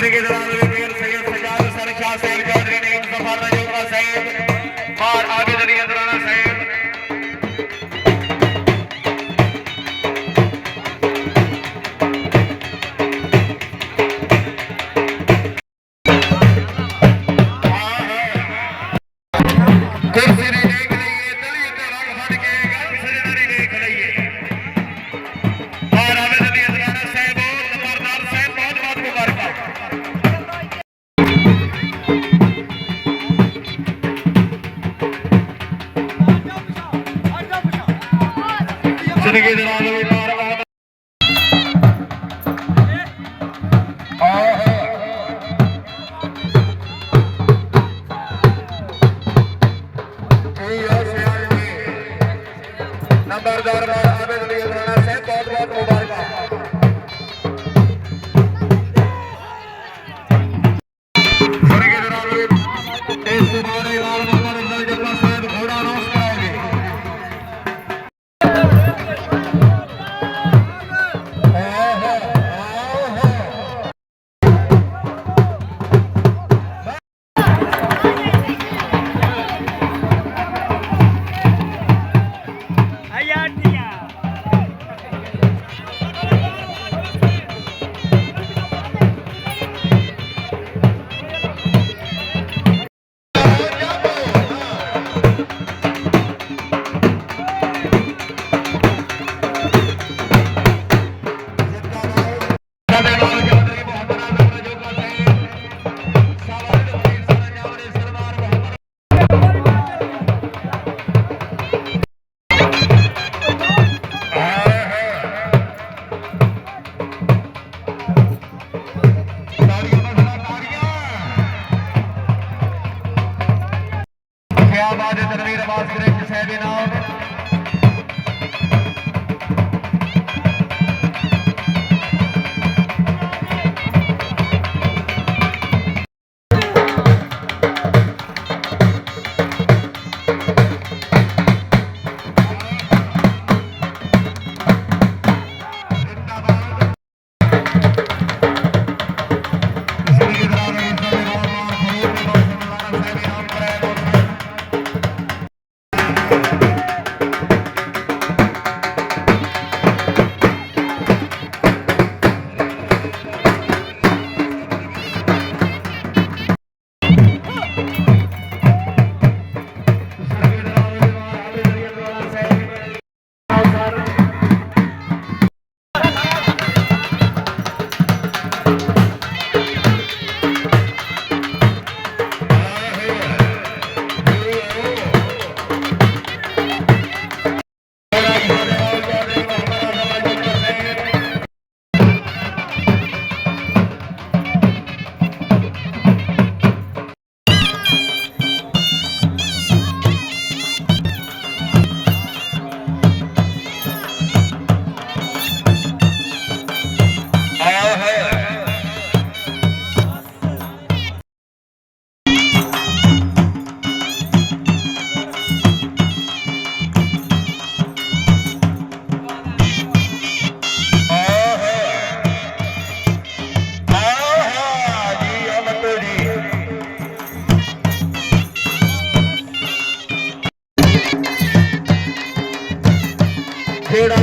जिंदगी दौरान वीर सैयद सजाद सर शाह सैयद चौधरी ने सफर जोगा साहिब और आगे चलिए दौराना साहिब जिंदगी दौरान नंबरदार बहुत बहुत मुबारक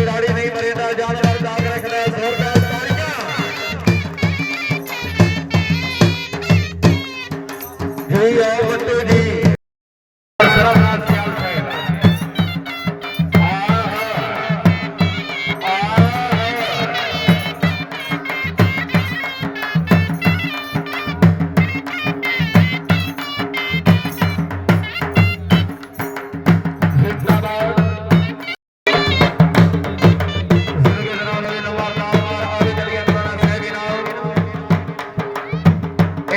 दाढ़ी नहीं मरेगा जानवर दाग रखना है जोरदार तालियां जी आओ बच्चों जी सरफराज ख्याल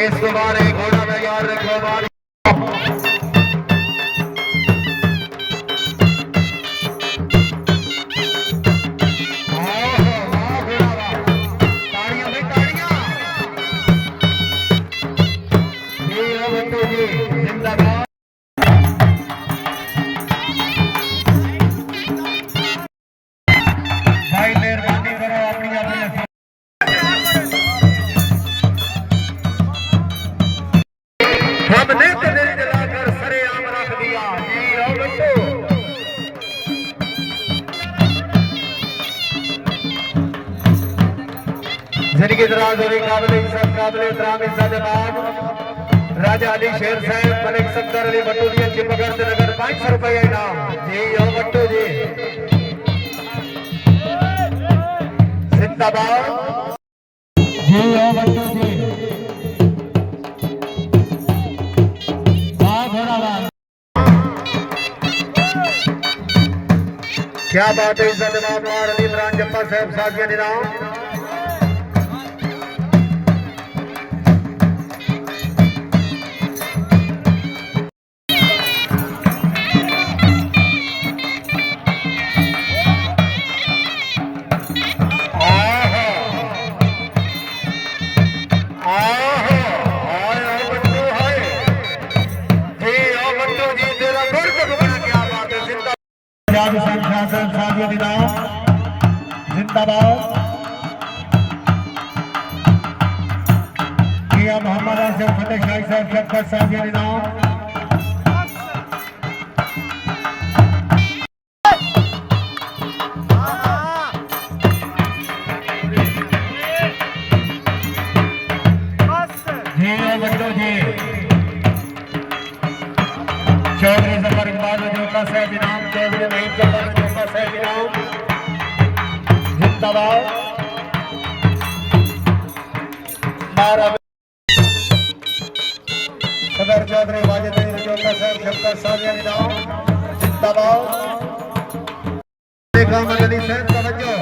इसके बाद एक घोड़ा में याद रखो बारी भाई मेहरबानी करो अपनी अपनी हमने तो दिल जलाकर सरेआम रख दिया जी ओ बच्चों। जिनकी दराज हो काबिल इज्जत काबिल एहतराम इज्जत जनाब राजा अली शेर साहब मलिक सत्तर अली बटूरिया चिपगर नगर 500 रुपया इनाम जी ओ बट्टू जी जिंदाबाद जी ओ बट्टू जी। क्या बात है इज्जत जनाब अली इमरान जप्पा साहब साजिया निनाम जिंदाबाद मोहम्मद आसिफ फतेह शाही साहब शफकत साहब ये निनाम जी बच्चों जी चौधरी जफर इकबाल जोका साहब इनाम चौधरी नईम जफर जोका साहब इनाम जिंदाबाद सदर चौधरी वाजिद जोका साहब शफकत साहब ये इनाम जिंदाबाद बेगम अली साहब तवज्जो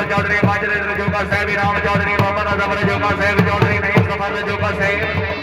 चौधरी माजिद जोका साहब इनाम चौधरी मोहम्मद अजहर जोका साहब चौधरी नईम जफर जोका साहब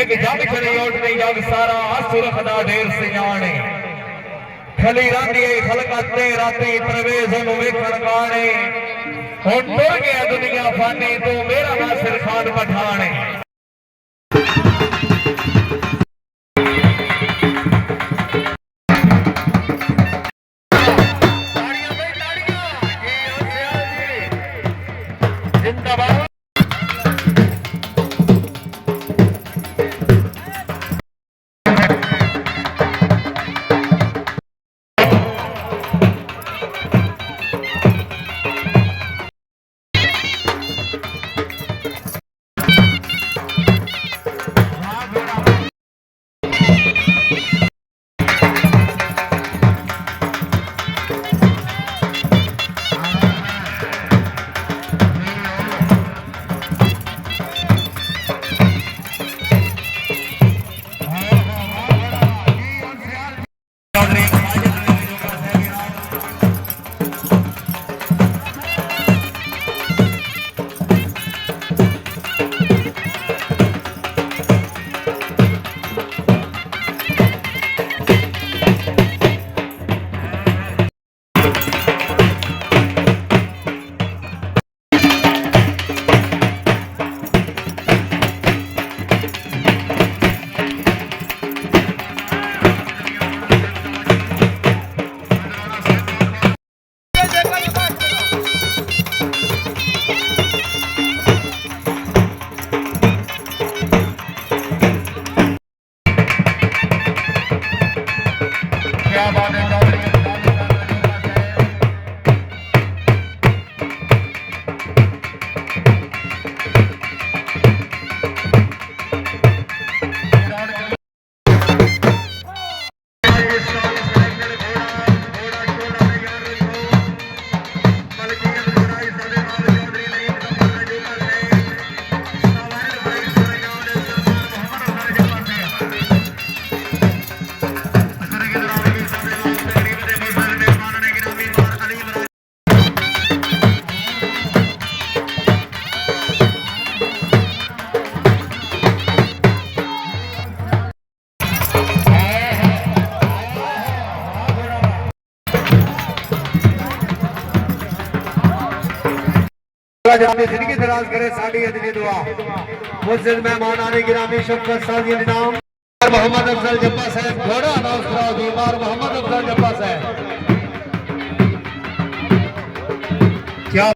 एक जग खड़ी उठनी जग सारा असुर खदा ढेर सियाने खली रांदी खलकते राती प्रवेश वेखण गाने हुण टुर गया दुनिया फानी तू मेरा नासिर खान पठाने अपनी जिंदगी दराज करे साड़ी अदनी दुआ मुझसे मेहमान आने गिरामी शफकत साजी नाम मोहम्मद अफजल जब्बा साहब घोड़ा अनाउंस कराओ बीमार मोहम्मद अफजल जब्बा साहब क्या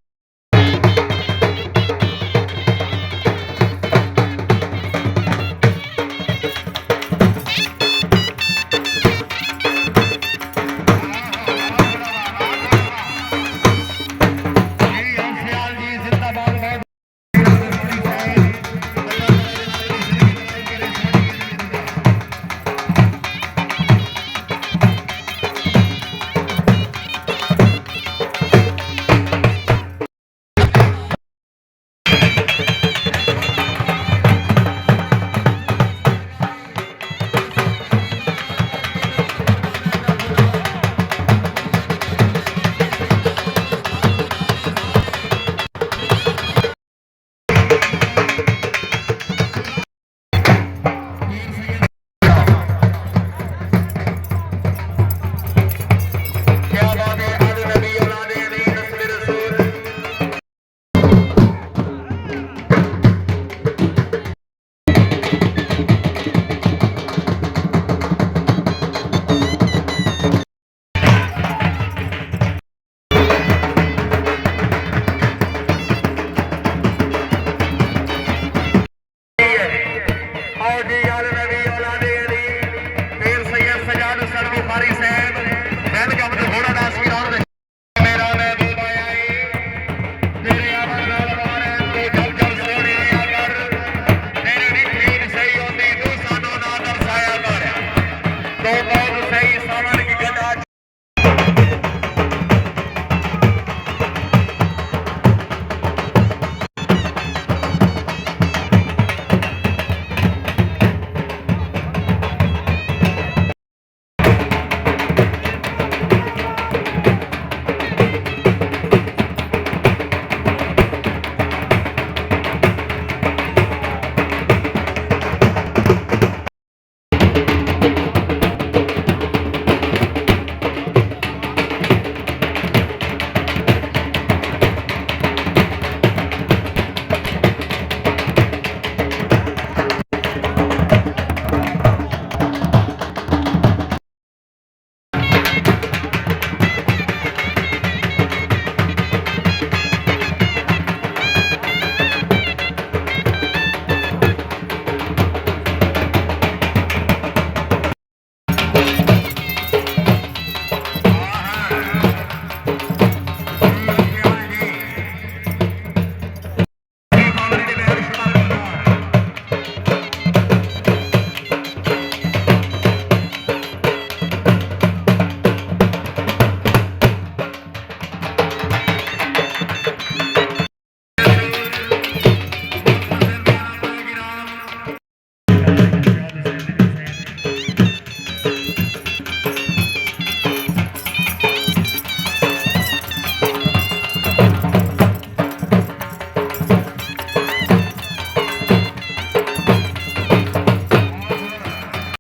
आओ जी